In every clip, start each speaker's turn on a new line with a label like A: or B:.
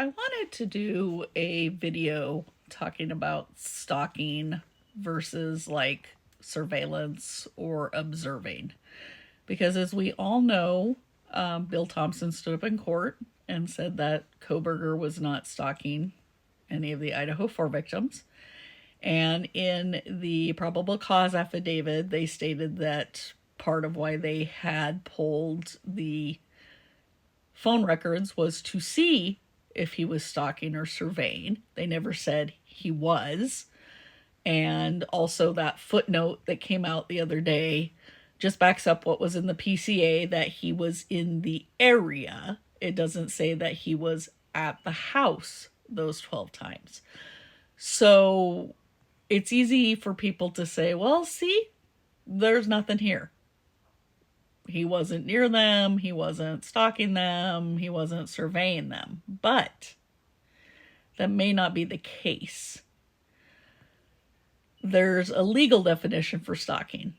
A: I wanted to do a video talking about stalking versus like surveillance or observing. Because as we all know, Bill Thompson stood up in court and said that Kohberger was not stalking any of the Idaho 4 victims. And in the probable cause affidavit, they stated that part of why they had pulled the phone records was to see if he was stalking or surveying. They never said he was. And also, that footnote that came out the other day just backs up what was in the PCA, that he was in the area. It doesn't say that he was at the house those 12 times. So it's easy for people to say, well, see, there's nothing here. He wasn't near them, he wasn't stalking them, he wasn't surveying them. But that may not be the case. There's a legal definition for stalking.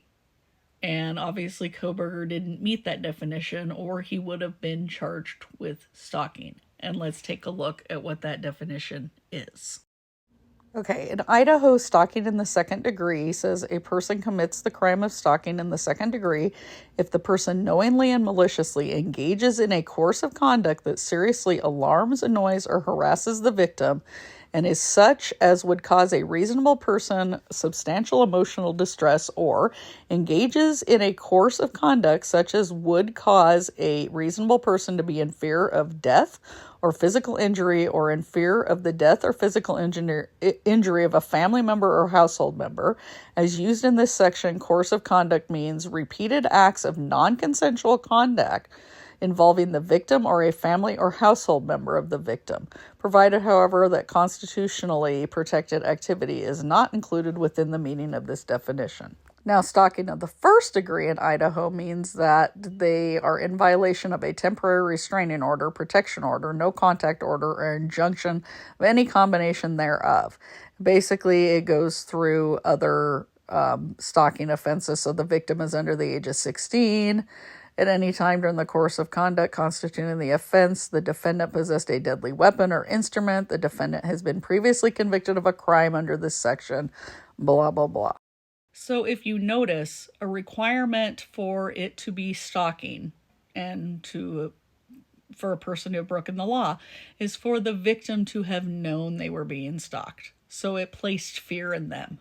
A: And obviously Kohberger didn't meet that definition, or he would have been charged with stalking. And let's take a look at what that definition is. Okay, in Idaho, stalking in the second degree says a person commits the crime of stalking in the second degree if the person knowingly and maliciously engages in a course of conduct that seriously alarms, annoys, or harasses the victim and is such as would cause a reasonable person substantial emotional distress, or engages in a course of conduct such as would cause a reasonable person to be in fear of death or physical injury, or in fear of the death or physical injury of a family member or household member. As used in this section, course of conduct means repeated acts of non-consensual conduct involving the victim or a family or household member of the victim, provided, however, that constitutionally protected activity is not included within the meaning of this definition. Now, stalking of the first degree in Idaho means that they are in violation of a temporary restraining order, protection order, no contact order, or injunction of any combination thereof. Basically, it goes through other stalking offenses. So the victim is under the age of 16. At any time during the course of conduct constituting the offense, the defendant possessed a deadly weapon or instrument. The defendant has been previously convicted of a crime under this section, blah, blah, blah. So if you notice, a requirement for it to be stalking and for a person to have broken the law is for the victim to have known they were being stalked. So it placed fear in them.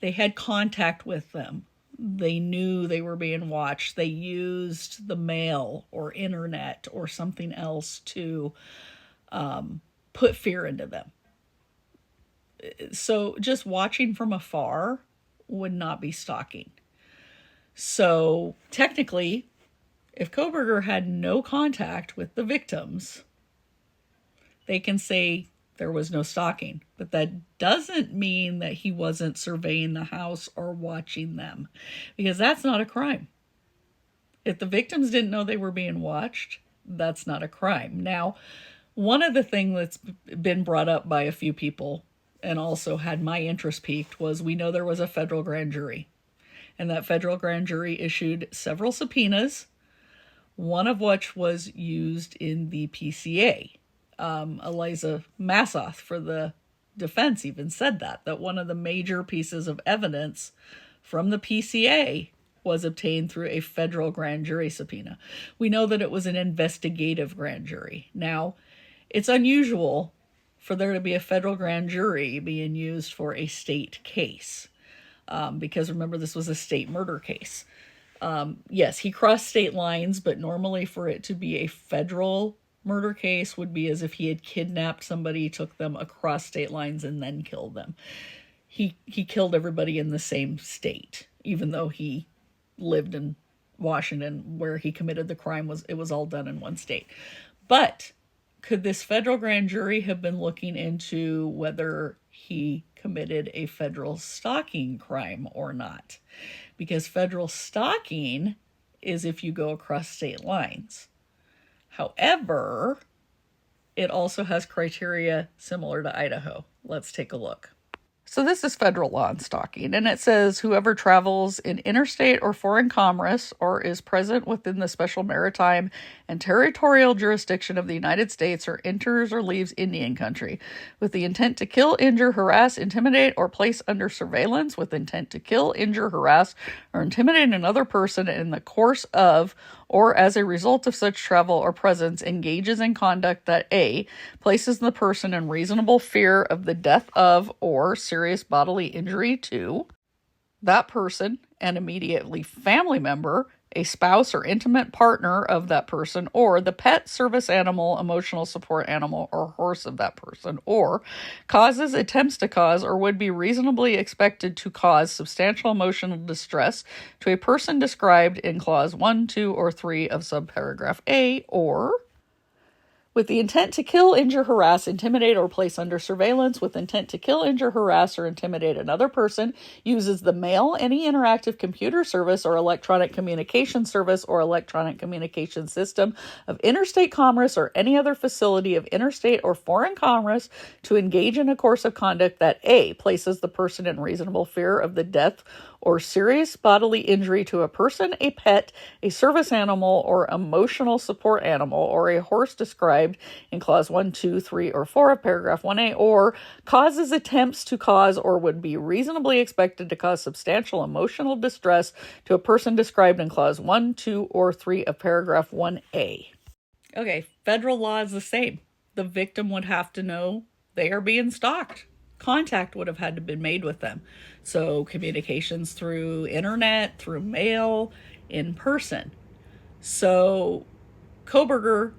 A: They had contact with them. They knew they were being watched. They used the mail or internet or something else to put fear into them. So just watching from afar would not be stalking. So technically, if Kohberger had no contact with the victims, they can say there was no stalking. But that doesn't mean that he wasn't surveying the house or watching them, because that's not a crime. If the victims didn't know they were being watched, that's not a crime. Now, one of the things that's been brought up by a few people and also had my interest piqued was, we know there was a federal grand jury, and that federal grand jury issued several subpoenas, one of which was used in the PCA. Eliza Massoth for the defense even said that one of the major pieces of evidence from the PCA was obtained through a federal grand jury subpoena. We know that it was an investigative grand jury. Now, it's unusual for there to be a federal grand jury being used for a state case, because remember, this was a state murder case. Yes, he crossed state lines, but normally for it to be a federal murder case would be as if he had kidnapped somebody, took them across state lines, and then killed them. He killed everybody in the same state, even though he lived in Washington, where he committed the crime. It was all done in one state. But could this federal grand jury have been looking into whether he committed a federal stalking crime or not? Because federal stalking is if you go across state lines. However, it also has criteria similar to Idaho. Let's take a look. So this is federal law on stalking, and it says whoever travels in interstate or foreign commerce or is present within the special maritime and territorial jurisdiction of the United States or enters or leaves Indian country with the intent to kill, injure, harass, intimidate, or place under surveillance with intent to kill, injure, harass, or intimidate another person in the course of or as a result of such travel or presence engages in conduct that A, places the person in reasonable fear of the death of or serious bodily injury to that person, an immediately family member, a spouse or intimate partner of that person, or the pet, service animal, emotional support animal, or horse of that person, or causes, attempts to cause, or would be reasonably expected to cause substantial emotional distress to a person described in clause 1, 2, or 3 of subparagraph A, or with the intent to kill, injure, harass, intimidate, or place under surveillance with intent to kill, injure, harass, or intimidate another person, uses the mail, any interactive computer service or electronic communication service or electronic communication system of interstate commerce or any other facility of interstate or foreign commerce to engage in a course of conduct that A, places the person in reasonable fear of the death or serious bodily injury to a person, a pet, a service animal, or emotional support animal, or a horse described in clause 1, 2, 3, or 4 of paragraph 1A, or causes, attempts to cause, or would be reasonably expected to cause substantial emotional distress to a person described in clause 1, 2, or 3 of paragraph 1A. Okay, federal law is the same. The victim would have to know they are being stalked. Contact would have had to be made with them. So communications through internet, through mail, in person. So Kohberger,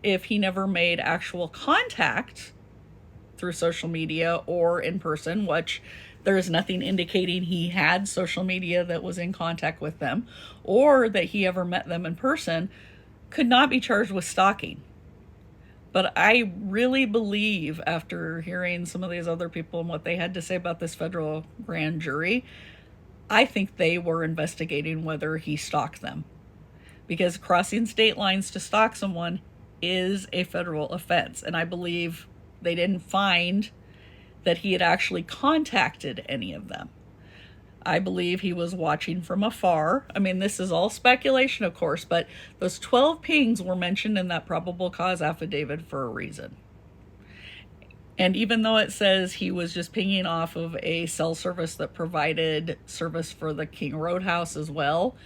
A: if he never made actual contact through social media or in person, which there is nothing indicating he had social media that was in contact with them, or that he ever met them in person, could not be charged with stalking. But I really believe, after hearing some of these other people and what they had to say about this federal grand jury, I think they were investigating whether he stalked them. Because crossing state lines to stalk someone is a federal offense. And I believe they didn't find that he had actually contacted any of them. I believe he was watching from afar. I mean, this is all speculation, of course, but those 12 pings were mentioned in that probable cause affidavit for a reason. And even though it says he was just pinging off of a cell service that provided service for the King Roadhouse as well,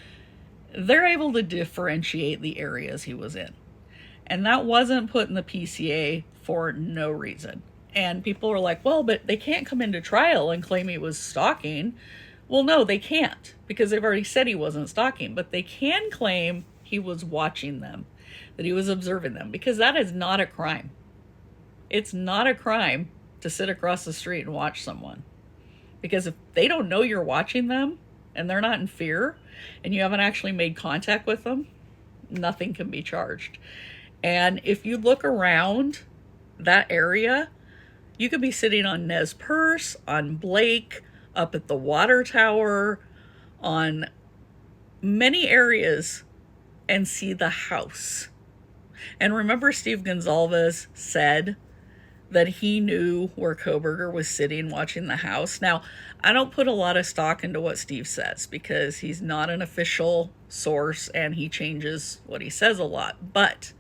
A: they're able to differentiate the areas he was in. And that wasn't put in the PCA for no reason. And people were like, well, but they can't come into trial and claim he was stalking. Well, no, they can't, because they've already said he wasn't stalking, but they can claim he was watching them, that he was observing them, because that is not a crime. It's not a crime to sit across the street and watch someone, because if they don't know you're watching them and they're not in fear and you haven't actually made contact with them, nothing can be charged. And if you look around that area, you could be sitting on Nez Perce, on Blake, up at the water tower, on many areas, and see the house. And remember, Steve Gonzalez said that he knew where Kohberger was sitting watching the house. Now, I don't put a lot of stock into what Steve says because he's not an official source and he changes what he says a lot. But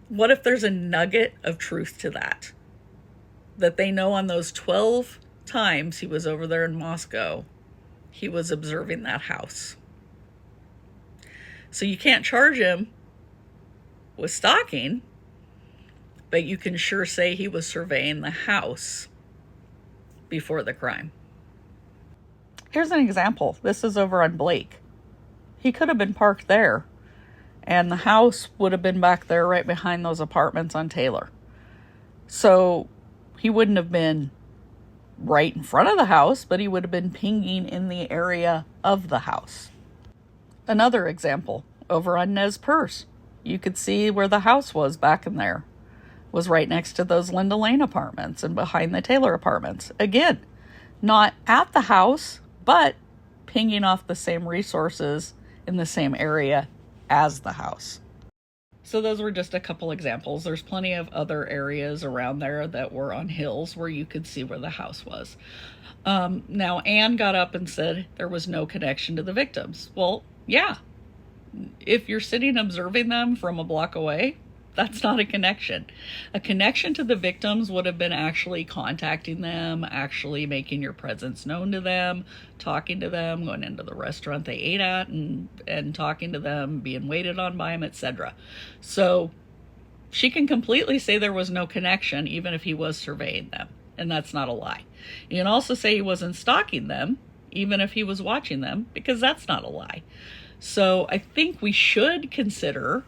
A: what if there's a nugget of truth to that? That they know on those 12 times he was over there in Moscow, he was observing that house. So you can't charge him with stalking, but you can sure say he was surveying the house before the crime. Here's an example. This is over on Blake. He could have been parked there, and the house would have been back there right behind those apartments on Taylor. So he wouldn't have been right in front of the house, but he would have been pinging in the area of the house. Another example, over on Nez Perce. You could see where the house was back in there. It was right next to those Linda Lane apartments and behind the Taylor apartments. Again, not at the house, but pinging off the same resources in the same area as the house. So those were just a couple examples. There's plenty of other areas around there that were on hills where you could see where the house was. Now, Anne got up and said there was no connection to the victims. Well, yeah. If you're sitting observing them from a block away, that's not a connection. A connection to the victims would have been actually contacting them, actually making your presence known to them, talking to them, going into the restaurant they ate at and talking to them, being waited on by them, etc. So she can completely say there was no connection even if he was surveying them, and that's not a lie. You can also say he wasn't stalking them even if he was watching them, because that's not a lie. So I think we should consider,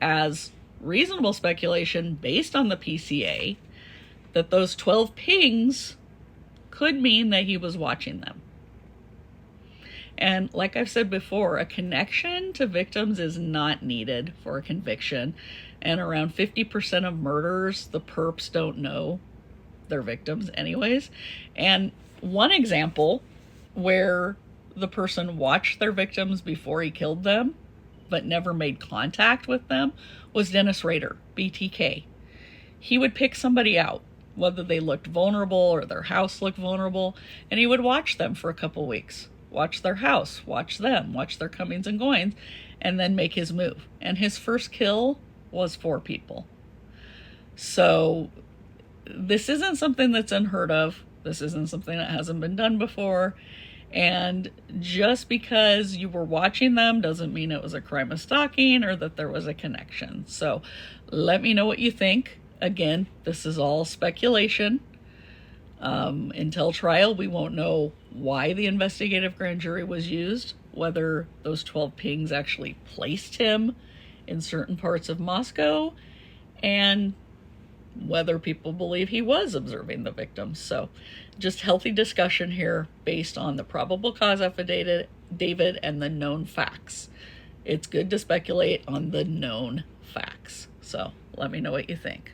A: as reasonable speculation based on the PCA, that those 12 pings could mean that he was watching them. And like I've said before, a connection to victims is not needed for a conviction. And around 50% of murders, the perps don't know their victims anyways. And one example where the person watched their victims before he killed them but never made contact with them was Dennis Rader, BTK. He would pick somebody out, whether they looked vulnerable or their house looked vulnerable, and he would watch them for a couple weeks. Watch their house, watch them, watch their comings and goings, and then make his move. And his first kill was 4 people. So this isn't something that's unheard of. This isn't something that hasn't been done before. And just because you were watching them doesn't mean it was a crime of stalking or that there was a connection. So let me know what you think. Again, this is all speculation. Until trial, we won't know why the investigative grand jury was used, whether those 12 pings actually placed him in certain parts of Moscow, and whether people believe he was observing the victims. So just healthy discussion here based on the probable cause affidavit and the known facts. It's good to speculate on the known facts. So let me know what you think.